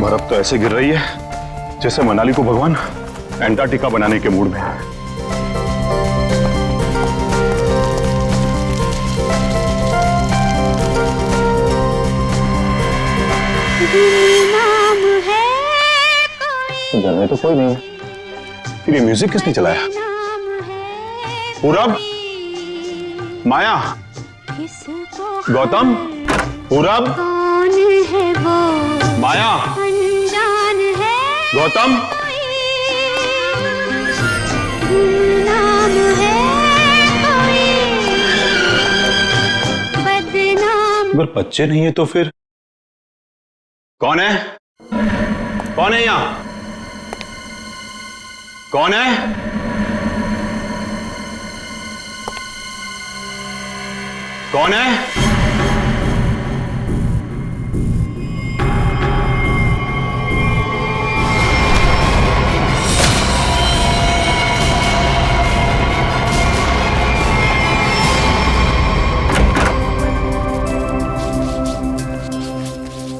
बर्फ तो ऐसे गिर रही है जैसे मनाली को भगवान एंटार्क्टिका बनाने के मूड में है। घर में तो कोई नहीं है, फिर ये म्यूजिक किसने चलाया? पूरब, माया, गौतम, पूरब, कौन है वो माया, अनजान है, गौतम, नाम है कोई बदनाम। अगर बच्चे नहीं है तो फिर कौन है? कौन है यहाँ? कौन है? कौन है?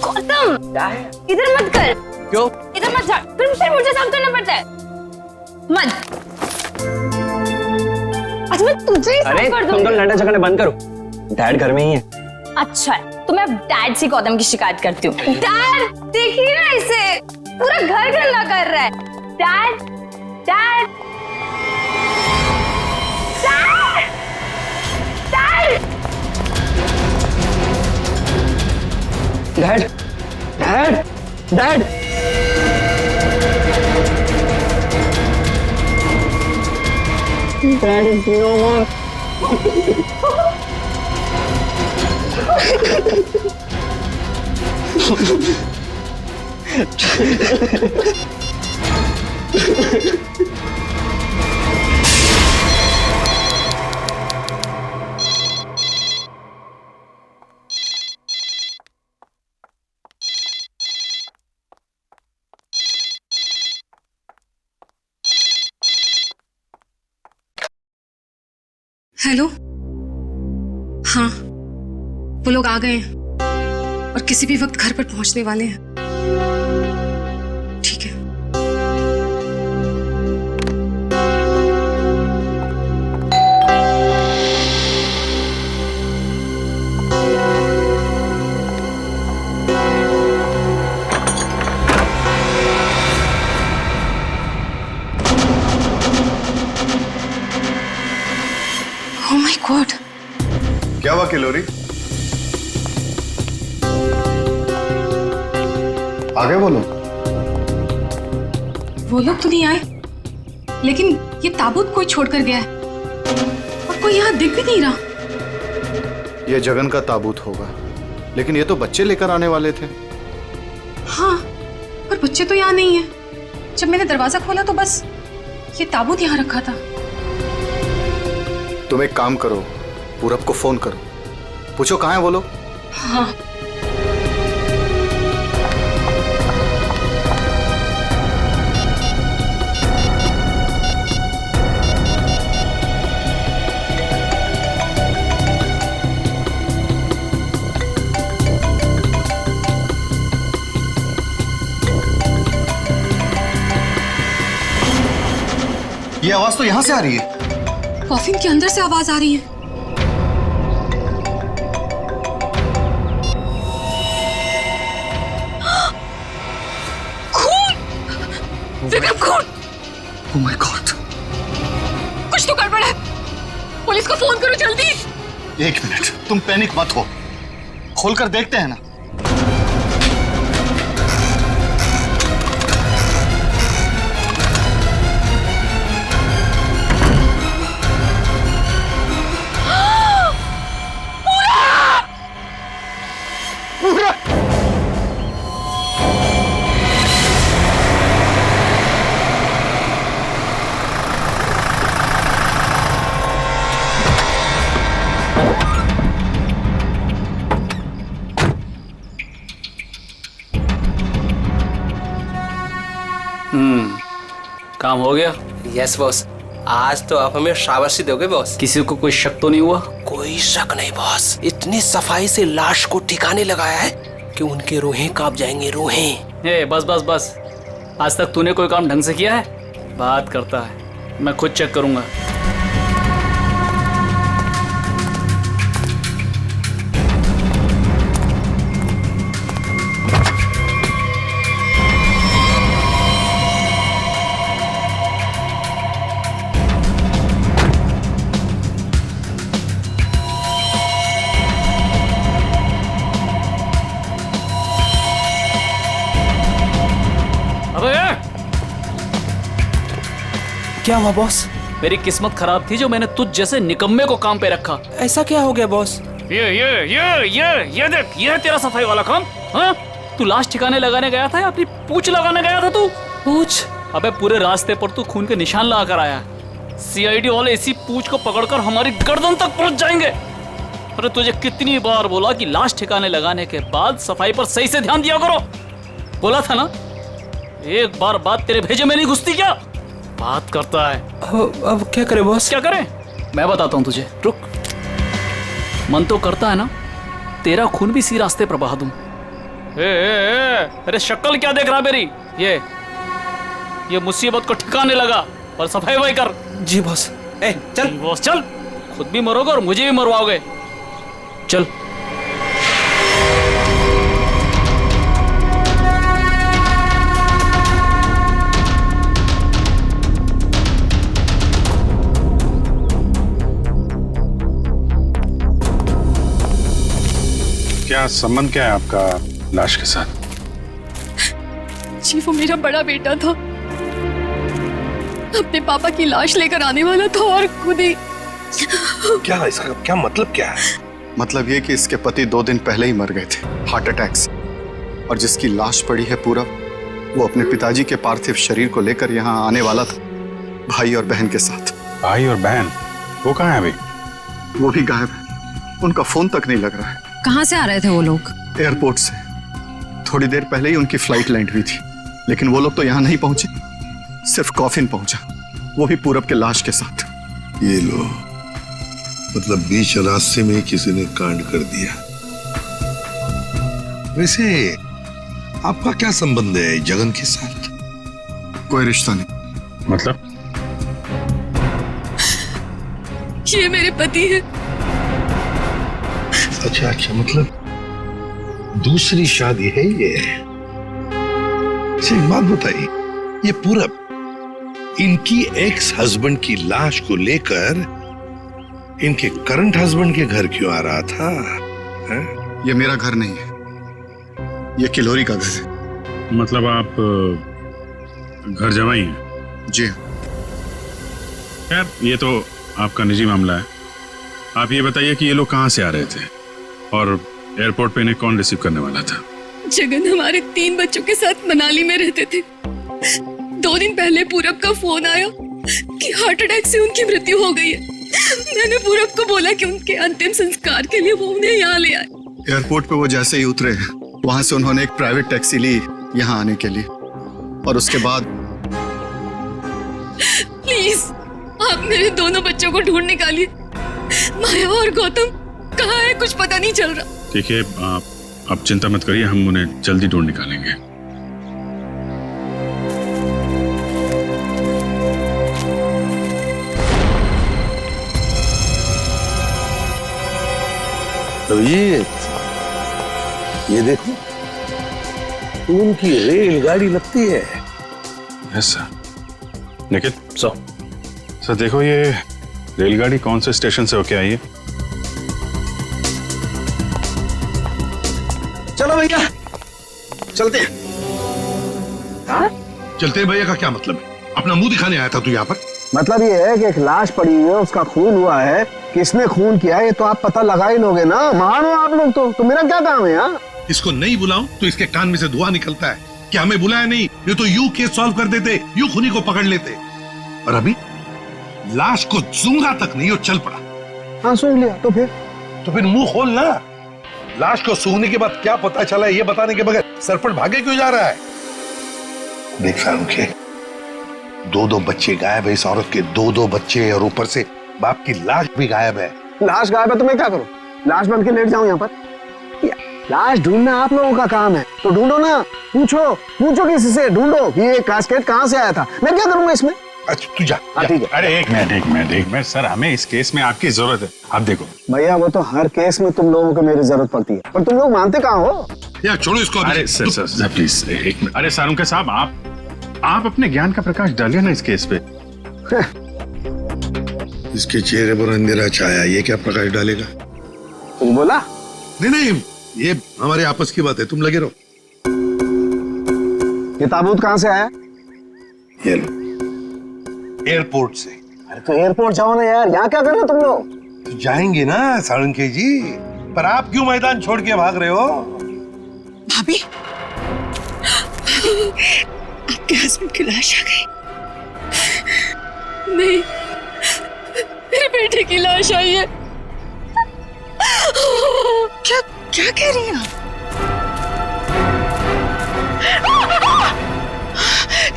गौतम, इधर मत कर। क्यों? इधर मत जा, फिर मुझे साफ करना पड़ता है। मत। अच्छा मैं तुझे ही साफ कर तुम दूंगी। तो लड़ने झगड़ने बंद करो, डैड घर में ही है। अच्छा है, तो मैं डैड से गौतम की शिकायत करती हूँ। डैड देखिए ना इसे, पूरा घर गंदा कर रहा है। Dad, dad, dad, dad, dad, dad, dad. Dad is no more. Hello, हाँ वो लोग आ गए हैं और किसी भी वक्त घर पर पहुंचने वाले हैं। ठीक है। ओह माय गॉड, क्या हुआ किलोरी? आगे बोलो। वो लोग तो नहीं आए, लेकिन ये ताबूत कोई छोड़कर गया है और कोई यहाँ दिख भी नहीं रहा। ये जगन का ताबूत होगा, लेकिन ये तो बच्चे लेकर आने वाले थे। हाँ, पर बच्चे तो यहाँ नहीं है। जब मैंने दरवाजा खोला तो बस ये ताबूत यहाँ रखा था। तुम एक काम करो, पूरब को फोन करो, पूछो कहाँ है वो लोग। हाँ। ये आवाज तो यहाँ से आ रही है। कॉफिन के अंदर से आवाज आ रही है। खून! विक्रम, खून! Oh my God! कुछ तो गड़बड़ है। पुलिस को फोन करो जल्दी। एक मिनट, तुम पैनिक मत हो, खोलकर देखते हैं ना। काम हो गया? यस बॉस, आज तो आप हमें शाबाशी दोगे बॉस। किसी को कोई शक तो नहीं हुआ? कोई शक नहीं बॉस, इतनी सफाई से लाश को ठिकाने लगाया है, कि उनके रूहें कांप जाएंगी, रूहें। ए बस बस बस, आज तक तूने कोई काम ढंग से किया है? बात करता है, मैं खुद चेक करूंगा। क्या हुआ बॉस? मेरी किस्मत खराब थी जो मैंने तुझ जैसे निकम्मे को काम पे रखा। ऐसा क्या हो गया बॉस? ये देख, ये है तेरा सफाई वाला काम। हाँ, तू लाश ठिकाने लगाने गया था या अपनी पूंछ लगाने गया था तू? पूछ? अबे पूरे रास्ते पर तू खून के निशान लगा कर आया। सीआईडी वाले इसी पूंछ को पकड़कर हमारी गर्दन तक पहुंच जाएंगे। अरे तुझे कितनी बार बोला कि लाश ठिकाने लगाने के बाद सफाई पर सही से ध्यान दिया करो। बोला था ना, एक बार बात तेरे भेजे में नहीं घुसती क्या? बात करता है। अब क्या करे बॉस? क्या करें? मैं बताता हूं तुझे, रुक। मन तो करता है ना तेरा खून भी इसी रास्ते पर बहा दूं। अरे शक्ल क्या देख रहा मेरी? ये मुसीबत को ठिकाने लगा और सफाई वही कर। जी बॉस। चल बॉस चल, खुद भी मरोगे और मुझे भी मरवाओगे। चल। क्या संबंध क्या है आपका लाश के साथ? जी वो मेरा बड़ा बेटा था, अपने पापा की लाश लेकर आने वाला था और खुद ही। क्या इसका क्या मतलब क्या है? मतलब ये कि इसके पति 2 दिन पहले ही मर गए थे हार्ट अटैक से, और जिसकी लाश पड़ी है पूरा, वो अपने पिताजी के पार्थिव शरीर को लेकर यहाँ आने वाला था, भाई और बहन के साथ। भाई और बहन? वो कहाँ है अभी? वो भी गायब है, उनका फोन तक नहीं लग रहा है। कहाँ से आ रहे थे वो लोग? एयरपोर्ट से। थोड़ी देर पहले ही उनकी फ्लाइट लैंड हुई थी, लेकिन वो लोग तो यहाँ नहीं पहुंचे, सिर्फ कॉफिन पहुंचा, वो भी पूरब के लाश के साथ। ये लो, मतलब बीच रास्ते में किसी ने कांड कर दिया। वैसे आपका क्या संबंध है जगन के साथ? कोई रिश्ता नहीं। मतलब? ये मेरे पति है। अच्छा अच्छा, मतलब दूसरी शादी है ये? अच्छा एक बात बताइए, ये पूरब इनकी एक्स हस्बैंड की लाश को लेकर इनके करंट हस्बैंड के घर क्यों आ रहा था? है? ये मेरा घर नहीं है, ये किलोरी का घर है। मतलब आप घर जमाई हैं? जी। खैर ये तो आपका निजी मामला है। आप ये बताइए कि ये लोग कहाँ से आ रहे थे और एयरपोर्ट पे इन्हें कौन रिसीव करने वाला था? जगन हमारे 3 बच्चों के साथ मनाली में रहते थे। 2 दिन पहले पूरब का फोन आया कि हार्ट अटैक से उनकी मृत्यु हो गई है। मैंने पूरब को बोला कि उनके अंतिम संस्कार के लिए वो उन्हें यहाँ ले आए। एयरपोर्ट पे वो जैसे ही उतरे, वहां से उन्होंने एक प्राइवेट टैक्सी ली यहाँ आने के लिए, और उसके बाद। प्लीज आप मेरे दोनों बच्चों को ढूंढ निकालिए। माया और गौतम कहाँ है, कुछ पता नहीं चल रहा। ठीक है, आप चिंता मत करिए, हम उन्हें जल्दी ढूंढ निकालेंगे। तो ये देखो, उनकी रेलगाड़ी लगती है। Yes sir. निखिल सर देखो, ये रेलगाड़ी कौन से स्टेशन से होके आई है? चलो भैया चलते हैं। चलते हैं भैया का क्या मतलब है? अपना मुंह दिखाने आया था तू यहाँ पर? मतलब ये है कि एक लाश पड़ी हुई है, उसका खून हुआ है, किसने खून किया है ये तो आप पता लगा ही लोगे ना। महान हो आप लोग तो मेरा क्या काम है यार? इसको नहीं बुलाऊं तो इसके कान में से धुआं निकलता है कि हमें बुलाया नहीं, ये तो यूं केस सॉल्व कर देते, यूं खूनी को पकड़ लेते। और अभी लाश को सूंघा तक नहीं और चल पड़ा। हाँ सूंघ लिया तो फिर मुंह खोल ना। लाश को सूंघने के बाद क्या पता चला ये बताने के बगैर सरपट भागे क्यों जा रहा है? देख फारूक के 2 बच्चे गायब है, इस औरत के 2 बच्चे, और ऊपर से बाप की लाश भी गायब है। लाश गायब है तो मैं क्या करूं? लाश बन के लेट जाऊं यहाँ पर? लाश ढूंढना आप लोगों का काम है, तो ढूंढो ना। पूछो किसी से, ढूंढो कि ये कास्केट कहाँ से आया था। मैं क्या करूंगा इसमें? अच्छा तू जा। ठीक है। अरे एक मिनट सर, हमें इस केस में आपकी जरूरत है। आप देखो भैया, वो तो हर केस में तुम लोगों को मेरी जरूरत पड़ती है, पर तुम लोग मानते कहाँ हो? यार छोड़ो इसको अभी। अरे सर प्लीज एक मिनट। अरे सारुंके साहब, आप अपने ज्ञान का प्रकाश डालिए ना इस केस पे। इसके चेहरे पर अंधेरा छाया, ये क्या प्रकाश डालेगा? कुछ बोला? नहीं, ये हमारे आपस की बात है, तुम लगे रहो। ये ताबूत कहाँ से आया? ये लो, एयरपोर्ट से। अरे तो एयरपोर्ट जाओ ना यार, यहाँ क्या कर रहे हो तुम लोग? तो जाएंगे ना साळुंखे जी, पर आप क्यों मैदान छोड़ के भाग रहे हो? भाभी, आपके हस्बैंड की लाश आ गई। नहीं, मेरे बेटे की लाश आई है। क्या कह रही हैं आप?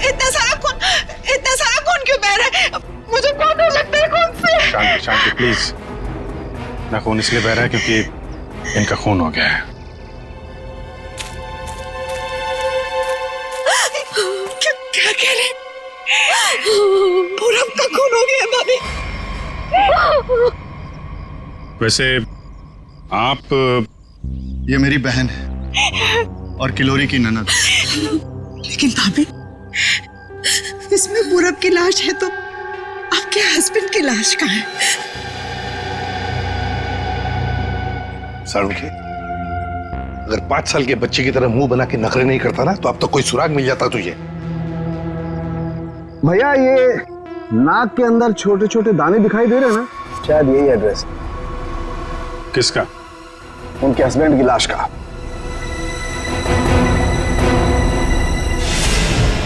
इतना सारा खून क्यों बह रहा है? मुझे बहुत डर लगता है खून से। शांति प्लीज। ना खून इसलिए बह रहा है क्योंकि इनका खून हो गया है। क्या कह रहे हैं? पूरब का खून हो गया भाभी। वैसे आप, ये मेरी बहन है और किलोरी की ननद। लेकिन भाभी, इसमें पूरब की लाश है तो आपके हस्बैंड की लाश कहाँ है? साळुंखे, अगर 5 साल के बच्चे की तरह मुंह बना के नखरे नहीं करता ना, तो अब तक कोई सुराग मिल जाता तुझे। भैया, ये नाक के अंदर छोटे छोटे दाने दिखाई दे रहे हैं ना, शायद यही एड्रेस। किसका? उनके हस्बैंड की लाश का।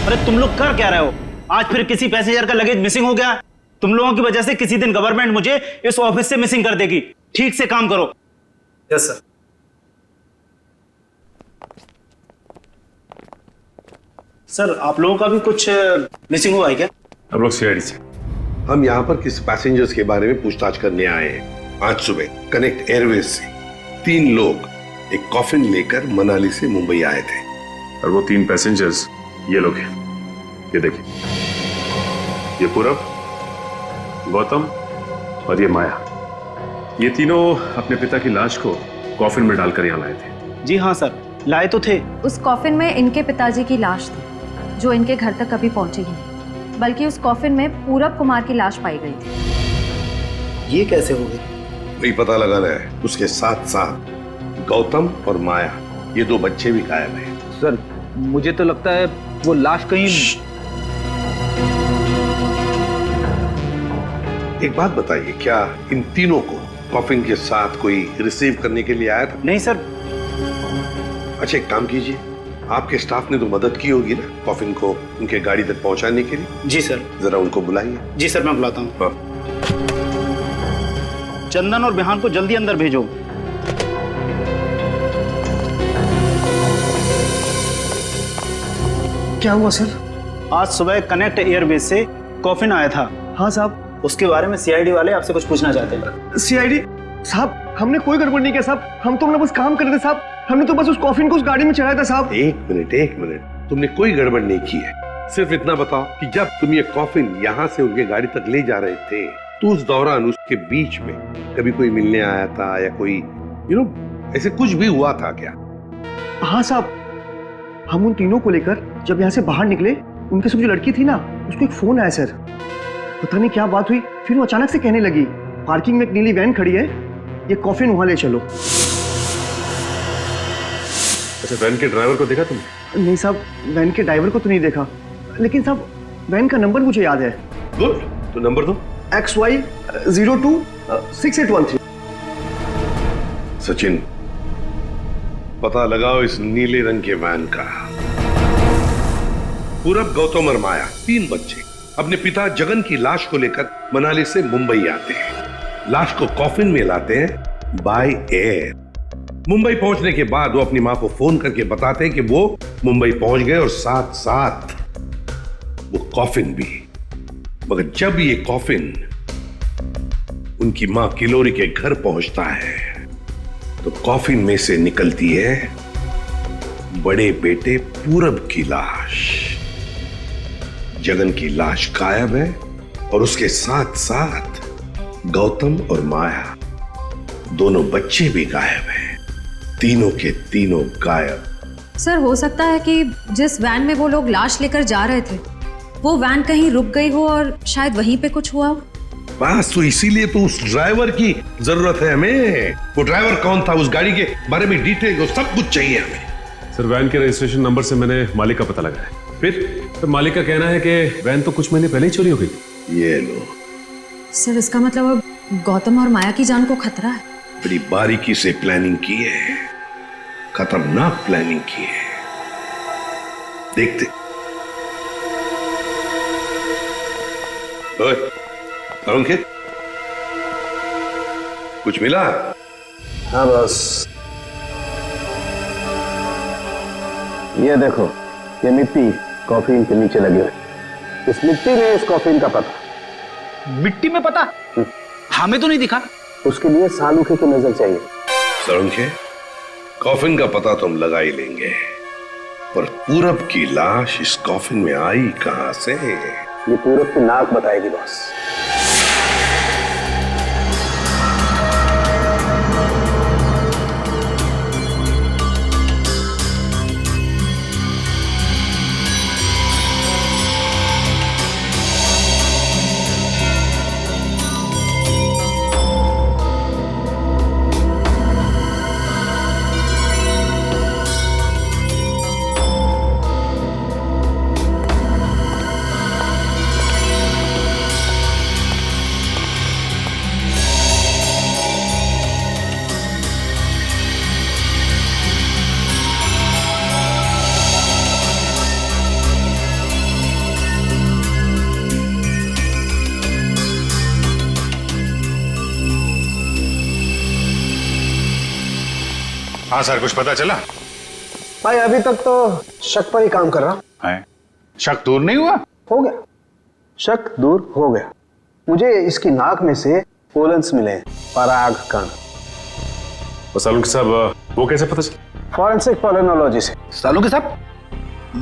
अरे तुम लोग कर क्या रहे हो? आज फिर किसी पैसेंजर का लगेज मिसिंग हो गया। तुम लोगों की वजह से किसी दिन गवर्नमेंट मुझे इस ऑफिस से मिसिंग कर देगी। ठीक से काम करो। Yes sir. सर, आप लोगों का भी कुछ मिसिंग हुआ है क्या? हम लोग सीआईडी से। हम यहाँ पर किसी पैसेंजर्स के बारे में पूछताछ करने आए हैं। आज सुबह कनेक्ट एयरवेज से 3 लोग एक कॉफिन लेकर मनाली से मुंबई आए थे। और वो 3 पैसेंजर्स ये लोग हैं। ये देखिए, ये पूरब, गौतम और ये माया। ये तीनों अपने पिता की लाश को कॉफिन में डालकर यहाँ लाए थे। जी हाँ सर, लाए तो थे। उस कॉफिन में इनके पिताजी की लाश थी, जो इनके घर तक कभी पहुंची ही नहीं, बल्कि उस कॉफिन में पूरब कुमार की लाश पाई गई थी। ये कैसे हो गई? वही पता लगाना है। उसके साथ साथ गौतम और माया, ये 2 बच्चे भी गायब हैं। सर, मुझे तो लगता है वो लाश कहीं। एक बात बताइए, क्या इन तीनों को कॉफिन के साथ कोई रिसीव करने के लिए आया था? नहीं सर। अच्छा, एक काम कीजिए, आपके स्टाफ ने तो मदद की होगी ना कॉफिन को उनके गाड़ी तक पहुंचाने के लिए। जी सर। जरा उनको बुलाइए। जी सर, मैं बुलाता हूँ। चंदन और बिहान को जल्दी अंदर भेजो। क्या हुआ सर? आज सुबह कनेक्ट एयरवेज से कॉफिन आया था। हाँ साहब। उसके बारे में सीआईडी वाले आपसे कुछ पूछना चाहते हैं। सीआईडी साहब, हमने कोई गड़बड़ नहीं किया साहब। हम तो बस काम कर रहे थे साहब। हमने तो बस उस कॉफिन को उस गाड़ी में चढ़ाया था साहब। एक मिनट, तुमने कोई गड़बड़ नहीं की है। सिर्फ इतना बताओ कि जब तुम ये कॉफिन यहाँ से उनके गाड़ी तक ले जा रहे थे, तो उस दौरान उसके बीच में कभी कोई मिलने आया था या कोई ऐसे कुछ भी हुआ था क्या? हाँ साहब, हम उन तीनों को लेकर जब यहाँ से बाहर निकले, उनके साथ जो लड़की थी ना, उसको एक फोन आया सर। पता नहीं क्या बात हुई, फिर वो अचानक से कहने लगी, पार्किंग में एक नीली वैन खड़ी है, ये कॉफिन वहां ले चलो। अच्छा, वैन के ड्राइवर को देखा तुमने? नहीं साहब, वैन के ड्राइवर को तो नहीं देखा, लेकिन साहब वैन का नंबर मुझे याद है। गुड, तो नंबर दो। XY026813। सचिन, पता लगाओ इस नीले रंग के वैन का। पूरब, गौतम और माया, 3 बच्चे अपने पिता जगन की लाश को लेकर मनाली से मुंबई आते हैं। लाश को कॉफिन में लाते हैं बाय एयर। मुंबई पहुंचने के बाद वो अपनी मां को फोन करके बताते हैं कि वो मुंबई पहुंच गए और साथ साथ वो कॉफिन भी। मगर जब ये कॉफिन उनकी मां किलोरी के घर पहुंचता है, तो कॉफिन में से निकलती है बड़े बेटे पूरब की लाश। जगन की लाश गायब है और उसके साथ साथ गौतम और माया दोनों बच्चे भी गायब हैं। तीनों के तीनों गायब। सर, हो सकता है कि जिस वैन में वो लोग लाश लेकर जा रहे थे वो वैन कहीं रुक गई हो और शायद वहीं पे कुछ हुआ हो। बस तो इसीलिए तो उस ड्राइवर की जरूरत है हमें। वो ड्राइवर कौन था, उस गाड़ी के बारे में डिटेल, वो सब कुछ चाहिए हमें। सर वैन के रजिस्ट्रेशन नंबर से मैंने मालिक का पता लगाया। फिर मालिक का कहना है कि वैन तो कुछ महीने पहले ही चोरी हो गई थी। ये लो सर, इसका मतलब अब गौतम और माया की जान को खतरा है। बड़ी बारीकी से प्लानिंग की है, खतरनाक प्लानिंग की है। देखते। ओए, अंकित, कुछ मिला? हाँ बस, ये देखो, ये मिट्टी कॉफिन के नीचे लगी हुई। इस मिट्टी में इस कॉफिन का पता। मिट्टी में पता? हमें तो नहीं दिखा। उसके लिए सालूखे की नजर चाहिए। सड़ुंखे, कॉफिन का पता तो हम लगा ही लेंगे, पर पूरब की लाश इस कॉफिन में आई कहां से? ये पूरब की नाक बताएगी बॉस। हाँ सर, कुछ पता चला? भाई अभी तक तो शक पर ही काम कर रहा है। शक दूर नहीं हुआ? हो गया, शक दूर हो गया। मुझे इसकी नाक में से पोलन्स मिले, पराग कण। सालुंखे साहब, वो कैसे पता चला? फॉरेंसिक पोलिनोलॉजी से। सालुंखे साहब,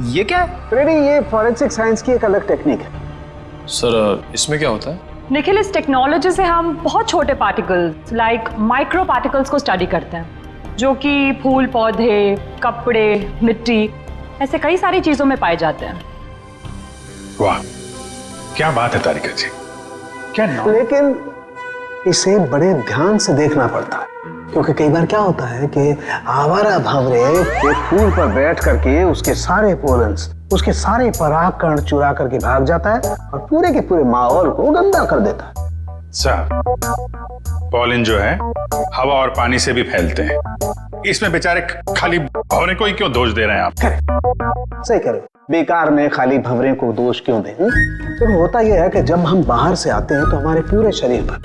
ये क्या है? रेडी, ये फॉरेंसिक साइंस की एक अलग टेक्निक है। सर, इसमें क्या होता है? निखिल, इस टेक्नोलॉजी से हम बहुत छोटे पार्टिकल्स लाइक माइक्रो पार्टिकल्स को स्टडी करते हैं, जो कि फूल, पौधे, कपड़े, मिट्टी, ऐसे कई सारी चीजों में पाए जाते हैं। वाह, क्या बात है तारिका जी, क्या नाम? लेकिन इसे बड़े ध्यान से देखना पड़ता है, क्योंकि कई बार क्या होता है कि आवारा भंवरे एक फूल पर बैठ करके उसके सारे पोलन्स, उसके सारे पराग कण चुरा करके भाग जाता है और पूरे के पूरे माहौल को गंदा कर देता है। साहब, पॉलिन जो है हवा और पानी से भी फैलते हैं। इसमें बेचारे खाली भंवरे को ही क्यों दोष दे रहे हैं आप? सही करो, बेकार में खाली भंवरे को दोष क्यों दें? तो होता यह है कि जब हम बाहर से आते हैं तो हमारे पूरे शरीर पर,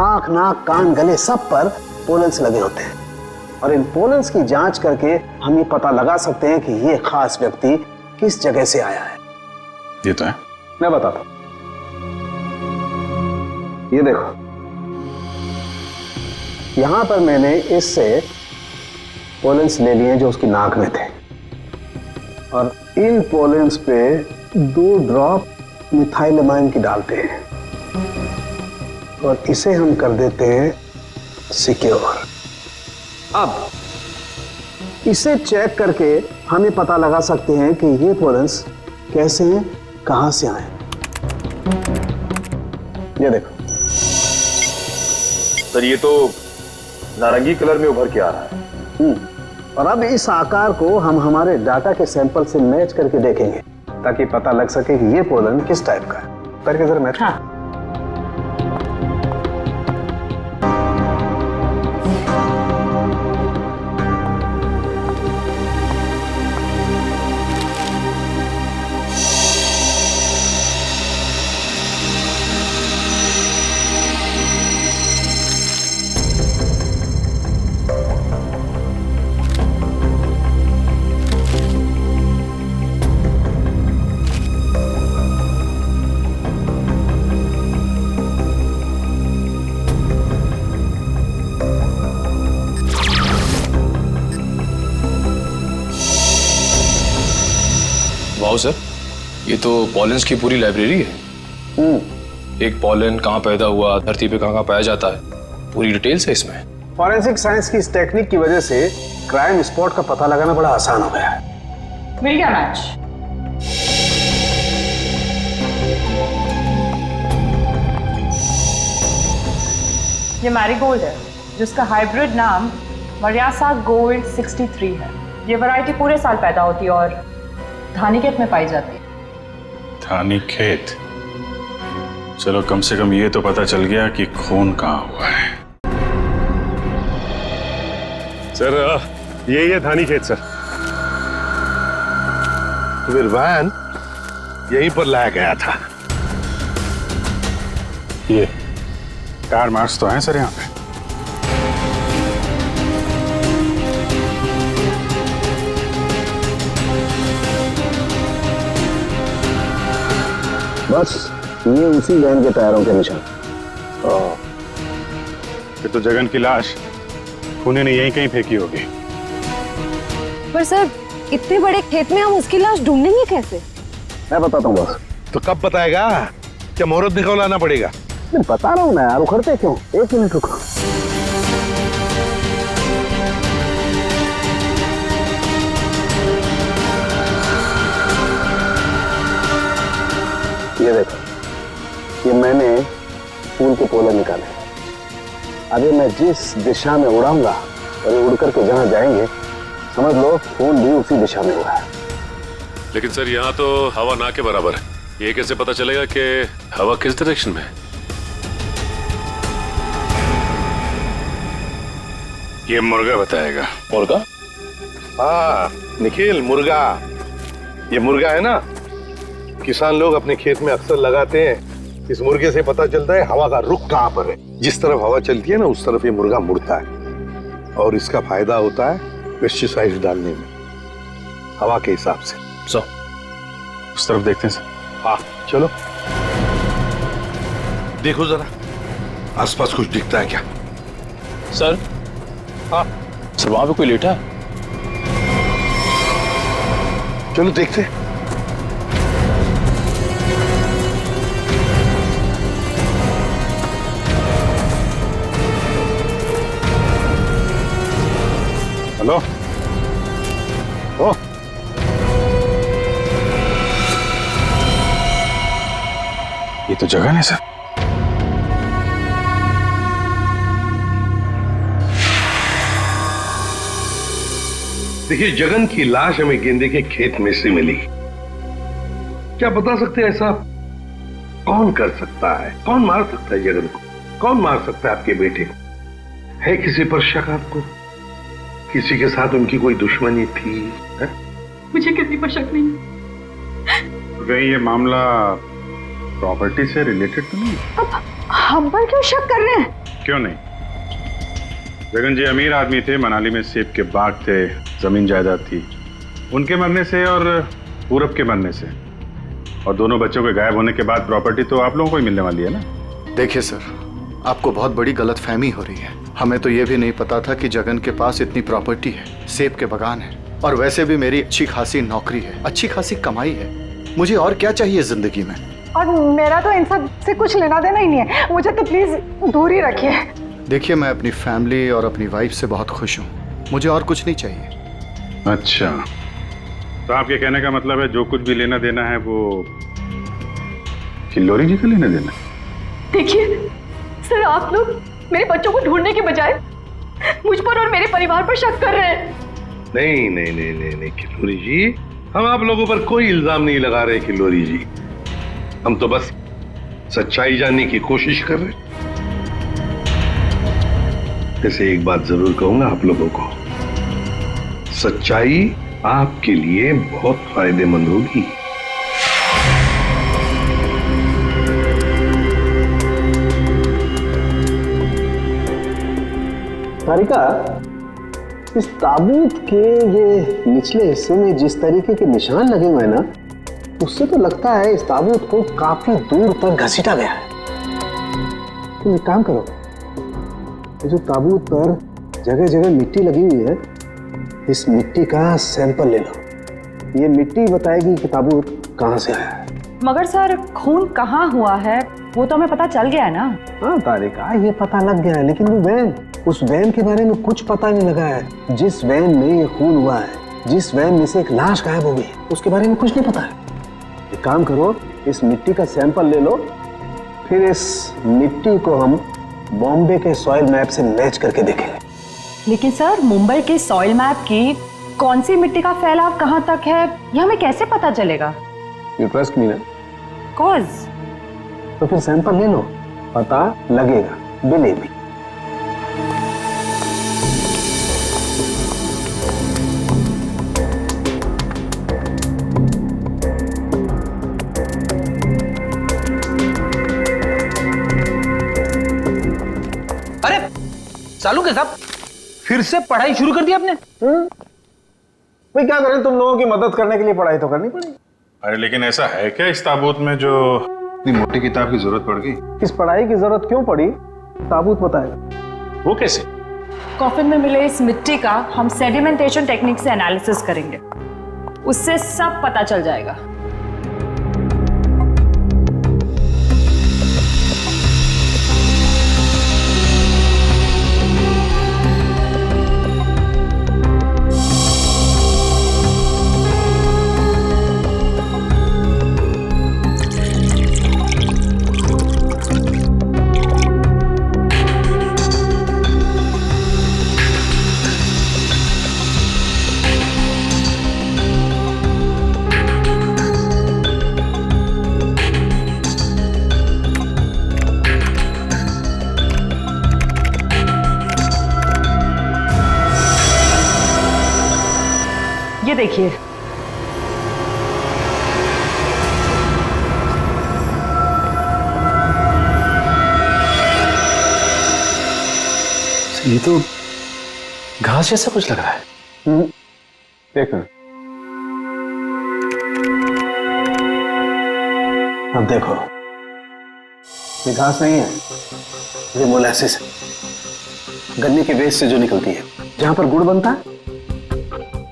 आंख, नाक, कान, गले, सब पर पोलन्स लगे होते हैं, और इन पोलन्स की जांच करके हम ये पता लगा सकते हैं कि ये खास व्यक्ति किस जगह से आया है। ये तो है। मैं बताता हूं, ये देखो, यहां पर मैंने इससे पोलन्स ले लिए जो उसकी नाक में थे, और इन पोलन्स पे 2 ड्रॉप मिथाइलमाइन की डालते हैं और इसे हम कर देते हैं सिक्योर। अब इसे चेक करके हमें पता लगा सकते हैं कि ये पोलन्स कैसे हैं, कहां से आए। ये देखो सर, ये तो नारंगी कलर में उभर के आ रहा है। और अब इस आकार को हम हमारे डाटा के सैंपल से मैच करके देखेंगे, ताकि पता लग सके कि ये पोलन किस टाइप का है। करके जरा मैच। हाँ। वाओ सर, ये तो पॉलेंस की पूरी लाइब्रेरी है। एक पॉलन कहाँ पैदा हुआ, धरती पे कहाँ पाया जाता है, पूरी डिटेल्स है इसमें। फॉरेंसिक साइंस की इस टेक्निक की वजह से क्राइम स्पॉट का पता लगाना बड़ा आसान हो गया है। मिल गया मैच। ये मैरीगोल्ड है जिसका हाइब्रिड नाम मरियासा गोल्ड 63 है। ये वैरायटी पूरे साल पैदा होती है और धानीखेत में पाई जाती है। धानीखेत? चलो कम से कम ये तो पता चल गया कि खून कहाँ हुआ है। सर यही है धानीखेत सर। फिर वैन यहीं पर लाया गया था। ये टायर मार्क्स तो हैं सर यहाँ पे। बस ये उसी वैन के टायरों के निशान। फिर तो जगन की लाश खूनी ने यहीं कहीं फेंकी होगी। पर सर इतने बड़े खेत में हम उसकी लाश ढूंढेंगे कैसे? मैं बताता हूँ बस। तो कब बताएगा? क्या मुहूर्त निकलवाना पड़ेगा? मैं बता रहा हूँ ना यार, उखड़ते क्यों? 1 मिनट रुको। ये देखो, ये मैंने फूल के पोले निकाले। अभी मैं जिस दिशा में उड़ाऊंगा और ये उड़ करके जहां जाएंगे समझ लो फूल भी उसी दिशा में हुआ है। लेकिन सर यहाँ तो हवा ना के बराबर है, ये कैसे पता चलेगा कि हवा किस डायरेक्शन में है? ये मुर्गा बताएगा। मुर्गा? हाँ निखिल, मुर्गा। ये मुर्गा है ना, किसान लोग अपने खेत में अक्सर लगाते हैं। इस मुर्गे से पता चलता है हवा का रुख कहाँ पर है। जिस तरफ हवा चलती है ना उस तरफ ये मुर्गा मुड़ता है और इसका फायदा होता है पेस्टिसाइड डालने में, हवा के हिसाब से। उस तरफ देखते हैं सर। हाँ चलो देखो जरा आसपास कुछ दिखता है क्या? सर? हाँ सर वहां पे कोई लेटा है? चलो देखते हैं। हेलो? ओ ये तो जगह है सर। देखिए, जगन की लाश हमें गेंदे के खेत में से मिली। क्या बता सकते हैं ऐसा कौन कर सकता है? कौन मार सकता है जगन को? कौन मार सकता है आपके बेटे को? है किसी पर शक आपको? किसी के साथ उनकी कोई दुश्मनी थी? है? मुझे किसी पर शक नहीं। कहीं ये मामला प्रॉपर्टी से रिलेटेड तो नहीं? अब हम पर क्यों शक कर रहे हैं? क्यों नहीं? जगन जी अमीर आदमी थे, मनाली में सेब के बाग थे, जमीन जायदाद थी। उनके मरने से और पूरब के मरने से और दोनों बच्चों के गायब होने के बाद प्रॉपर्टी तो आप लोगों को ही मिलने वाली है ना। देखिए सर, आपको बहुत बड़ी गलतफहमी हो रही है। हमें तो ये भी नहीं पता था कि जगन के पास इतनी प्रॉपर्टी है, सेब के बागान है और वैसे भी मेरी अच्छी खासी नौकरी है, अच्छी खासी कमाई है। मुझे और क्या चाहिए जिंदगी में? और मेरा तो इन सब से कुछ लेना देना ही नहीं है, मुझे तो प्लीज दूर ही रखिए। देखिए, मैं अपनी फैमिली और अपनी वाइफ से बहुत खुश हूँ, मुझे और कुछ नहीं चाहिए। अच्छा, तो आपके कहने का मतलब है जो कुछ भी लेना देना है वो किल्लोरी जी का लेना देना? देखिए सर, आप लोग मेरे बच्चों को ढूंढने के बजाय मुझ पर और मेरे परिवार पर शक कर रहे हैं। नहीं नहीं नहीं नहीं नहीं किल्लोरी जी, हम आप लोगों पर कोई इल्जाम नहीं लगा रहे किल्लोरी जी। हम तो बस सच्चाई जानने की कोशिश कर रहे हैं। जैसे एक बात जरूर कहूंगा आप लोगों को, सच्चाई आपके लिए बहुत फायदेमंद होगी। सारिका, इस ताबूत के ये निचले हिस्से में जिस तरीके के निशान लगे हुए हैं ना, उससे तो लगता है इस ताबूत को काफी दूर तक घसीटा गया है। तुम एक काम करो, जो ताबूत पर जगह जगह मिट्टी लगी हुई है, इस मिट्टी का सैंपल ले लो ये मिट्टी बताएगी कि ताबूत कहाँ से आया है। मगर सर खून कहाँ हुआ है वो तो हमें पता चल गया है ना। हाँ तारिका, ये पता लग गया है, लेकिन वो वैन, उस वैन के बारे में कुछ पता नहीं लगा है। जिस वैन में ये खून हुआ है, जिस वैन में से एक लाश गायब हो गई, उसके बारे में कुछ नहीं पता है। एक काम करो, इस मिट्टी का सैंपल ले लो, फिर इस मिट्टी को हम बॉम्बे के सॉइल मैप से मैच करके देखेंगे। लेकिन सर मुंबई के सॉइल मैप की कौन सी मिट्टी का फैलाव कहाँ तक है ये हमें कैसे पता चलेगा? यू ट्रस्ट मी ना? कॉज तो फिर सैंपल ले लो, पता लगेगा, बिलीव मी। अरे चालू के साहब, फिर से पढ़ाई शुरू कर दी आपने? भाई क्या करें, तुम लोगों की मदद करने के लिए पढ़ाई तो करनी पड़ेगी। अरे लेकिन ऐसा है क्या इस ताबूत में जो इतनी मोटी किताब की जरूरत पड़ गई? इस पढ़ाई की जरूरत क्यों पड़ी, ताबूत बताएगा। वो कैसे? कॉफिन में मिले इस मिट्टी का हम सेडिमेंटेशन टेक्निक से एनालिसिस करेंगे, उससे सब पता चल जाएगा। ये देखिए, ये तो घास जैसा कुछ लग रहा है। देखो, अब देखो, ये घास नहीं है, ये मोलासिस है, गन्ने के वेस्ट से जो निकलती है, जहां पर गुड़ बनता है।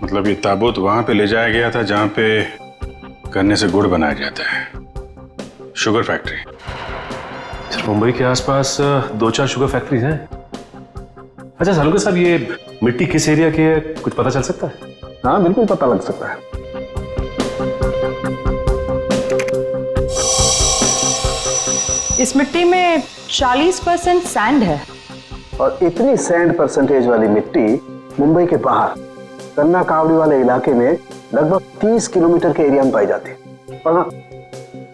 मतलब ये ताबूत वहां पे ले जाया गया था जहां पे गन्ने से गुड़ बनाया जाता है, शुगर फैक्ट्री। सर मुंबई के आसपास 2-4 शुगर फैक्ट्रीज हैं। अच्छा सालुका साहब, ये मिट्टी किस एरिया की है, कुछ पता चल सकता है? हाँ बिल्कुल पता लग सकता है। इस मिट्टी में 40% सैंड है। और इतनी सैंड परसेंटेज वाली मिट्टी मुंबई के बाहर कन्ना कावड़ी वाले इलाके में लगभग 30 किलोमीटर के एरिया में पाई जाती है। और हाँ,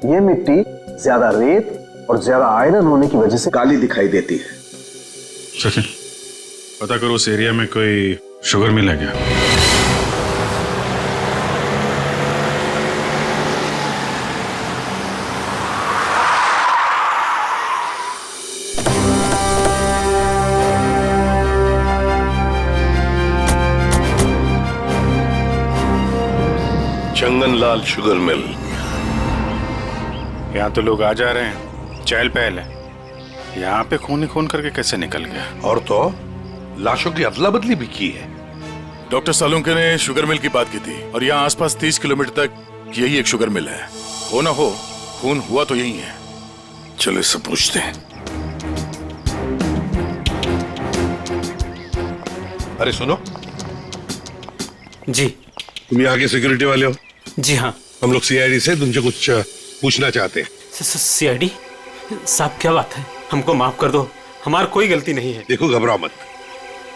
ये मिट्टी ज्यादा रेत और ज्यादा आयरन होने की वजह से काली दिखाई देती है। सचिन, पता करो उस एरिया में कोई शुगर मिल है क्या? चंगनलाल शुगर मिल। यहाँ तो लोग आ जा रहे हैं, चहल पहल है। यहाँ पे खून ही खून करके कैसे निकल गया? और तो लाशों की अदला बदली भी की है। डॉक्टर सालुंके ने शुगर मिल की बात की थी और यहाँ आसपास 30 किलोमीटर तक यही एक शुगर मिल है। हो ना हो, खून हुआ तो यही है। चलो इससे पूछते हैं। अरे सुनो जी। तुम यहाँ के सिक्योरिटी वाले हो? जी हाँ। हम लोग सीआईडी से तुमसे कुछ पूछना चाहते हैं। सीआईडी साहब, क्या बात है? हमको माफ कर दो, हमारी कोई गलती नहीं है। देखो घबराओ मत,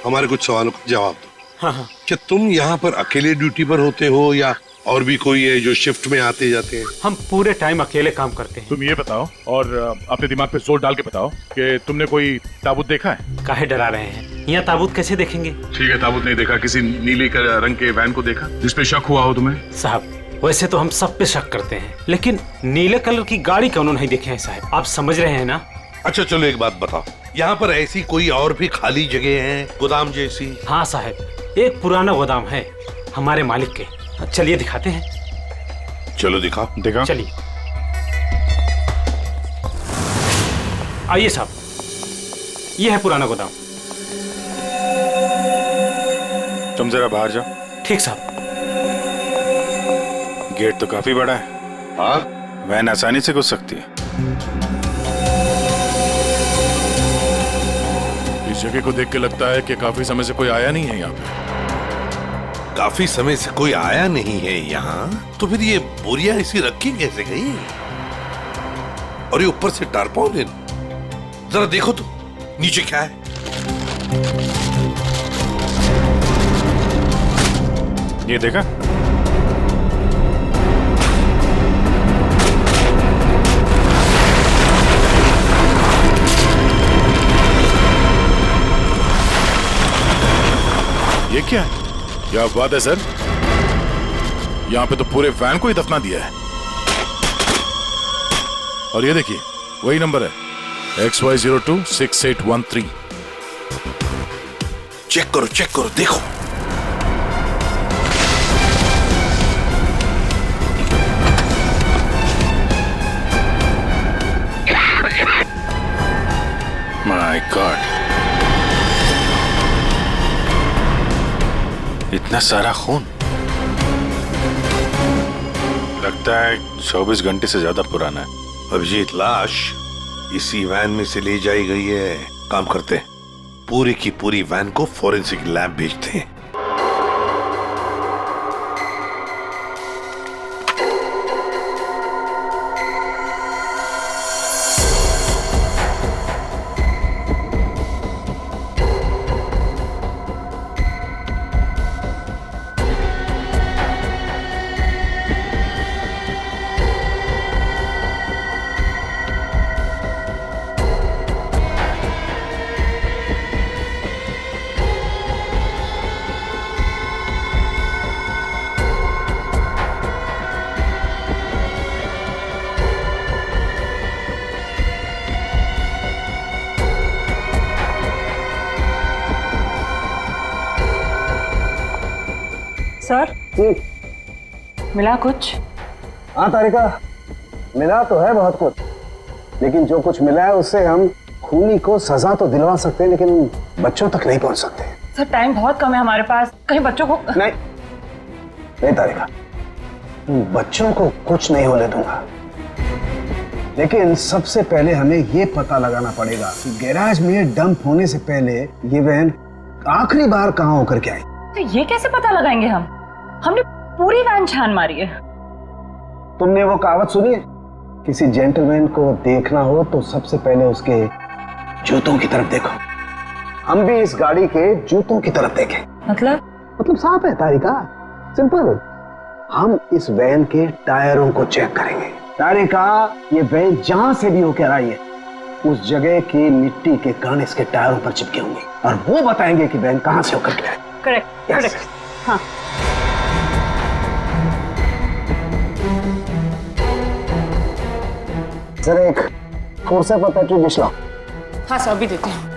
हमारे कुछ सवालों का जवाब दो। हाँ हाँ। क्या तुम यहाँ पर अकेले ड्यूटी पर होते हो या और भी कोई है जो शिफ्ट में आते जाते हैं? हम पूरे टाइम अकेले काम करते हैं। तुम ये बताओ और अपने दिमाग पे जोर डाल के बताओ कि तुमने कोई ताबूत देखा है? काहे डरा रहे हैं? यहाँ ताबूत कैसे देखेंगे? ठीक है, ताबूत नहीं देखा, किसी नीले रंग के वैन को देखा जिसपे शक हुआ हो तुम्हें? साहब वैसे तो हम सब पे शक करते हैं, लेकिन नीले कलर की गाड़ी क्यों नहीं देखे हैं साहब? आप समझ रहे हैं ना? अच्छा चलो एक बात बताओ, यहाँ पर ऐसी कोई और भी खाली जगह है, गोदाम जैसी? हाँ साहब, एक पुराना गोदाम है हमारे मालिक के। चलिए दिखाते हैं। चलो दिखाओ। दिखाओ। चलिए आइए साहब, ये है पुराना गोदाम। तुम जरा बाहर जाओ। ठीक साहब। गेट तो काफी बड़ा है। हाँ, वैन आसानी से घुस सकती है। इस जगह को देख के लगता है कि काफी समय से कोई आया नहीं है यहाँ पे। काफी समय से कोई आया नहीं है यहाँ, तो फिर ये बोरियां ऐसी रखी कैसे गई? और ये ऊपर से टारपॉलिन, जरा देखो तो नीचे क्या है। ये देखा? ये क्या है? क्या बात है सर, यहाँ पे तो पूरे वैन को ही दफना दिया है। और ये देखिए वही नंबर है XY026813। चेक करो देखो। माय गॉड, इतना सारा खून। लगता है 24 घंटे से ज्यादा पुराना है। अभिजीत, लाश इसी वैन में से ले जाई गई है। काम करते हैं, पूरी की पूरी वैन को फॉरेंसिक लैब भेजते हैं। सर, मिला कुछ? हाँ तारिका, मिला तो है बहुत कुछ, लेकिन जो कुछ मिला है उससे हम खूनी को सजा तो दिलवा सकते हैं, लेकिन बच्चों तक नहीं पहुंच सकते। सर, टाइम बहुत कम है हमारे पास, कहीं बच्चों को नहीं तारिका, बच्चों को कुछ नहीं होने दूंगा, लेकिन सबसे पहले हमें ये पता लगाना पड़ेगा कि गैराज में डंप होने से पहले ये वैन आखिरी बार कहाँ होकर के आई। तो ये कैसे पता लगाएंगे हम? हमने पूरी वैन छान मारी है। तुमने वो कहावत सुनी है, किसी जेंटलमैन को देखना हो तो सबसे पहले उसके जूतों की तरफ देखो। हम भी इस गाड़ी के जूतों की तरफ देखें। मतलब साफ है तारिका, सिंपल। हम इस वैन के टायरों को चेक करेंगे। तारिका, ये वैन जहां से भी होकर आई है उस जगह की मिट्टी के कण इसके टायरों पर चिपके होंगे और वो बताएंगे कि वैन कहां से होकर के आई। करेक्ट। हाँ, जरा एक कोर्सा पर पेट्रोल डिश लाओ। हाँ सर, अभी देते हैं।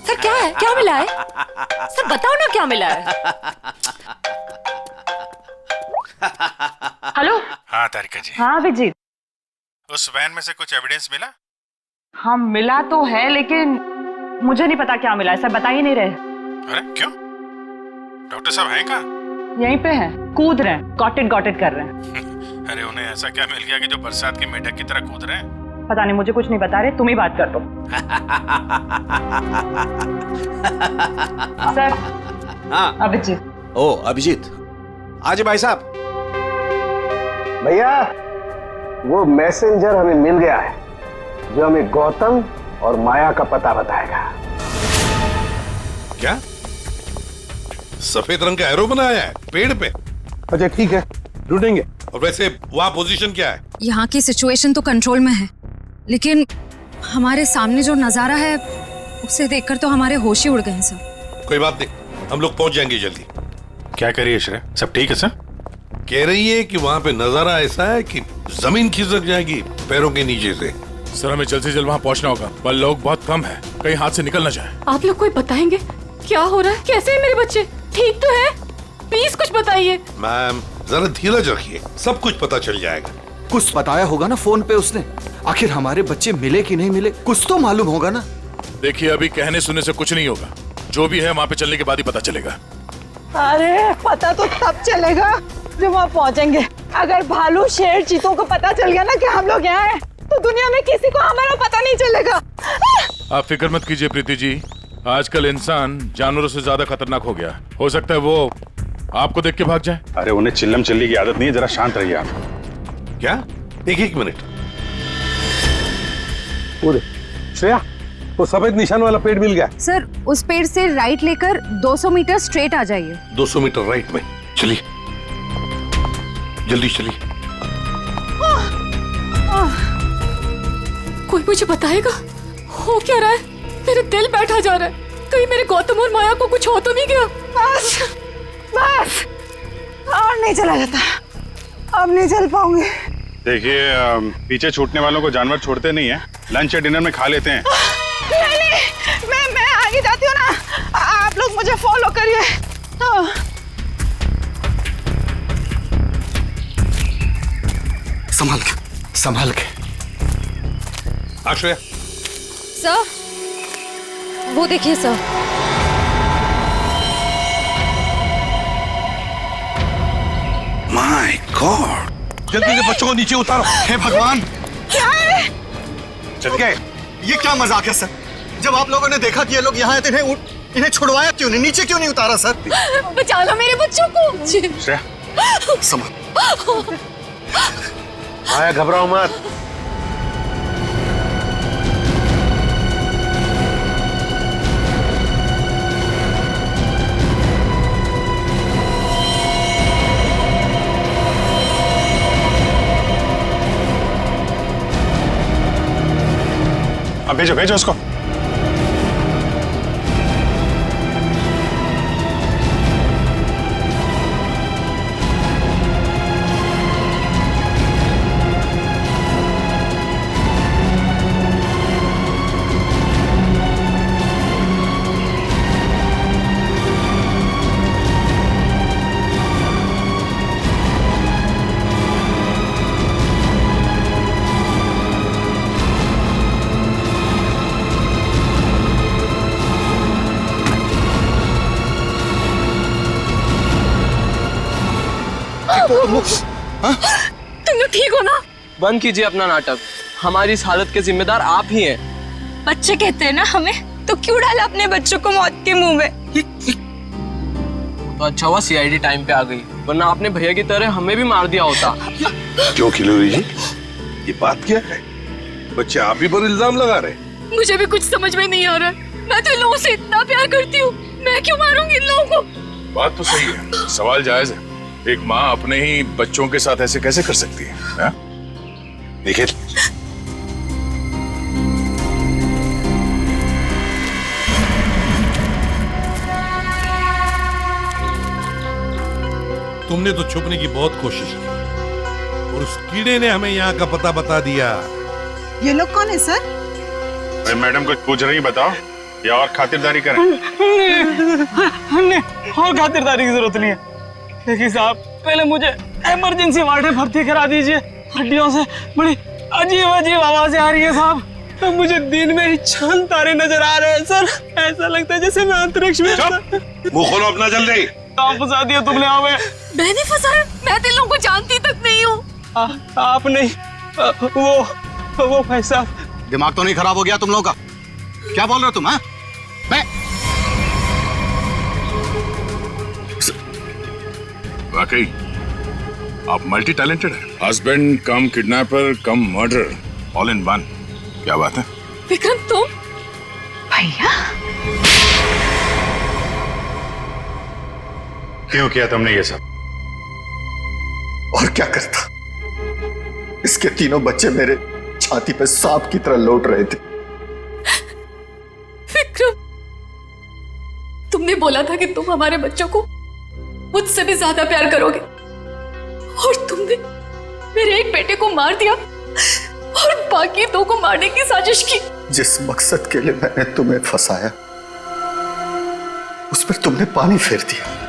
सर, क्या है? क्या मिला है? सर बताओ ना, क्या मिला है? हेलो। हाँ तारिका जी। हाँ अभिजीत, उस वैन में से कुछ एविडेंस मिला? हाँ मिला तो है, लेकिन मुझे नहीं पता क्या मिला है। सर बता ही नहीं रहे। अरे क्यों? डॉक्टर साहब हैं कहाँ? यहीं पे है, कूद रहे हैं, गॉटेड कर रहे हैं। अरे उन्हें ऐसा क्या मिल गया कि जो बरसात की मेढक की तरह कूद रहे हैं? पता नहीं, मुझे कुछ नहीं बता रहे, तुम ही बात कर दो। सर। हाँ अभिजीत। ओ अभिजीत, आज भाई साहब। भैया वो मैसेंजर हमें मिल गया है जो हमें गौतम और माया का पता बताएगा। क्या सफेद रंग का एरो बनाया है पेड़ पे? अच्छा ठीक है, ढूंढेंगे। और वैसे वहां पोजीशन क्या है? यहाँ की सिचुएशन तो कंट्रोल में है, लेकिन हमारे सामने जो नजारा है उसे देखकर तो हमारे होश ही उड़ गए हैं सर। कोई बात नहीं, हम लोग पहुंच जाएंगे जल्दी। क्या करिए श्रेया, सब ठीक है सर? कह रही है कि वहां पे नजारा ऐसा है कि जमीन खिसक जाएगी पैरों के नीचे से। सर हमें जल्द से जल्द वहाँ पहुँचना होगा, पर लोग बहुत कम है, कहीं हाथ से निकल ना जाए। आप लोग कोई बताएंगे क्या हो रहा है? कैसे है मेरे बच्चे? ठीक तो है? प्लीज कुछ बताइए। मैम जरा धीरज रखिए, सब कुछ पता चल जाएगा। कुछ बताया होगा ना फोन पे उसने। आखिर हमारे बच्चे मिले कि नहीं मिले, कुछ तो मालूम होगा ना। देखिए अभी कहने सुनने से कुछ नहीं होगा, जो भी है वहाँ पे चलने के बाद ही पता चलेगा। अरे पता तो तब चलेगा जब वहाँ पहुँचेंगे। अगर भालू शेर चीतों को पता चल गया ना कि हम लोग यहाँ हैं, तो दुनिया में किसी को हमारा पता नहीं चलेगा। आप फिक्र मत कीजिए प्रीति जी, आजकल इंसान जानवरों से ज्यादा खतरनाक हो गया। हो सकता है वो आपको देख के भाग जाए। अरे उन्हें चिल्लम चिल्ली की आदत नहीं है, जरा शांत रहिए आप। क्या? एक मिनट। श्रेया, वो सफेद निशान वाला पेड़ मिल गया। सर उस पेड़ से राइट लेकर 200 मीटर स्ट्रेट आ जाइए। 200 मीटर राइट में। चलिए जल्दी चलिए। कोई मुझे बताएगा हो क्या रहा है? मेरा दिल बैठा जा रहा है, कहीं मेरे गौतम और माया को कुछ हो तो नहीं गया? बस बस और नहीं चला जाता, अब नहीं चल पाऊंगी। देखिए पीछे छूटने वालों को जानवर छोड़ते नहीं है, लंच या डिनर में खा लेते हैं। नहीं, मैं आगे जाती हूँ ना, आप लोग मुझे फॉलो करिए। संभाल के। आश्रया। सर वो देखिए सर। माय गॉड, जल्दी से बच्चों को नीचे उतारो। हे भगवान, क्या है? चल गए। ये क्या मजाक है सर? जब आप लोगों ने देखा कि ये लोग यहाँ आए थे, इन्हें छुड़वाया क्यों नहीं, नीचे क्यों नहीं उतारा सर? बचा लो मेरे बच्चों को। श्रेया संभाल। माया घबराओ मत। अब भेजो उसको। तुम लोग ठीक हो ना? बंद कीजिए अपना नाटक, हमारी इस हालत के जिम्मेदार आप ही हैं। बच्चे कहते हैं ना हमें, तो क्यों डाला अपने बच्चों को मौत के मुंह में? तो अच्छा हुआ सीआईडी टाइम पे आ गई, वरना आपने भैया की तरह हमें भी मार दिया होता। क्यों खिलोरी जी, ये बात क्या है? बच्चे आप ही पर इल्जाम लगा रहे? मुझे भी कुछ समझ में नहीं आ रहा। मैं तो इन लोगों से इतना प्यार करती हूँ, मैं क्यों मारूंगी इन लोगों को? बात तो सही है, सवाल जायज है। एक माँ अपने ही बच्चों के साथ ऐसे कैसे कर सकती है? देखिए तुमने तो छुपने की बहुत कोशिश की और उस कीड़े ने हमें यहाँ का पता बता दिया। ये लोग कौन है सर? अरे मैडम कुछ पूछ रही, बताओ या और खातिरदारी करें? हमने और खातिरदारी की जरूरत नहीं है। देखिए साहब, पहले मुझे इमरजेंसी वार्ड में भर्ती करा दीजिए। हड्डियों से बड़ी अजीब आवाजें आ रही है साहब। तो मुझे दिन में ही चांद तारे नजर आ रहे हैं सर, ऐसा लगता है जैसे मैं अंतरिक्ष में। मुंह खोलो अपना जल्दी। आप फंसा दिया तुमने हमें। मैंने फंसाया? मैं तो इन लोगों को जानती तक नहीं हूँ। आप नहीं, वो भाई साहब। दिमाग तो नहीं खराब हो गया तुम लोगों का? क्या बोल रहे हो तुम? हाँ, मैं वाकई आप मल्टी टैलेंटेड हैं। Husband come kidnapper come murder, all in one. क्या बात है विक्रम, तुम? भैया क्यों किया तुमने ये सब? और क्या करता, इसके तीनों बच्चे मेरे छाती पे सांप की तरह लौट रहे थे। विक्रम, तुमने बोला था कि तुम हमारे बच्चों को मुझसे भी ज्यादा प्यार करोगे, और तुमने मेरे एक बेटे को मार दिया और बाकी दो को मारने की साजिश की। जिस मकसद के लिए मैंने तुम्हें फंसाया उस पर तुमने पानी फेर दिया।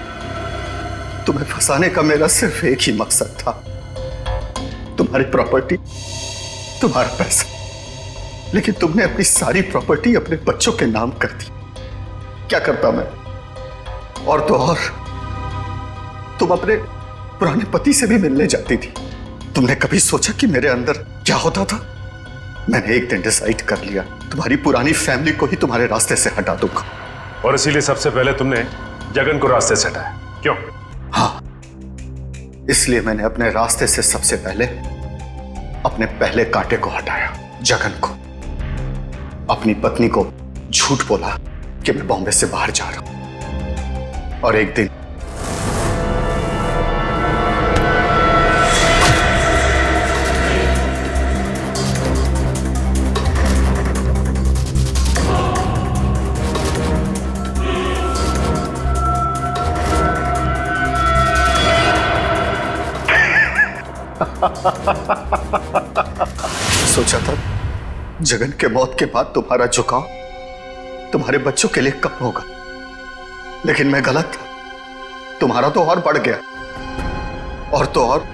तुम्हें फंसाने का मेरा सिर्फ एक ही मकसद था, तुम्हारी प्रॉपर्टी, तुम्हारा पैसा। लेकिन तुमने अपनी सारी प्रॉपर्टी अपने बच्चों के नाम कर दी। क्या करता मैं? और तो और तुम अपने पुराने पति से भी मिलने जाती थी। तुमने कभी सोचा कि मेरे अंदर क्या होता था? मैंने एक दिन डिसाइड कर लिया, तुम्हारी पुरानी फैमिली को ही तुम्हारे रास्ते से हटा दूंगा। और इसीलिए सबसे पहले तुमने जगन को रास्ते से हटाया, क्यों? हाँ, इसलिए मैंने अपने रास्ते से सबसे पहले अपने पहले कांटे को हटाया, जगन को। अपनी पत्नी को झूठ बोला कि मैं बॉम्बे से बाहर जा रहा हूं, और एक दिन सोचा था जगन के मौत के बाद तुम्हारा झुकाव तुम्हारे बच्चों के लिए कम होगा, लेकिन मैं गलत था। तुम्हारा तो और बढ़ गया, और तो और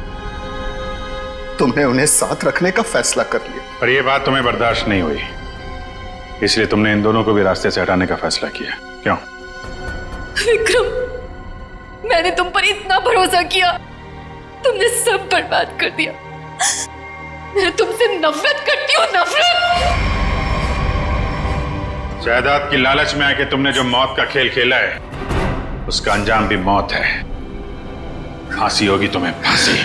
तुमने उन्हें साथ रखने का फैसला कर लिया। पर यह बात तुम्हें बर्दाश्त नहीं हुई, इसलिए तुमने इन दोनों को भी रास्ते से हटाने का फैसला किया, क्यों? विक्रम, मैंने तुम पर इतना भरोसा किया, तुमने सब बर्बाद कर दिया। मैं तुमसे नफरत करती हूँ, नफरत। जायदाद की लालच में आके तुमने जो मौत का खेल खेला है, उसका अंजाम भी मौत है। फांसी होगी तुम्हें, फांसी।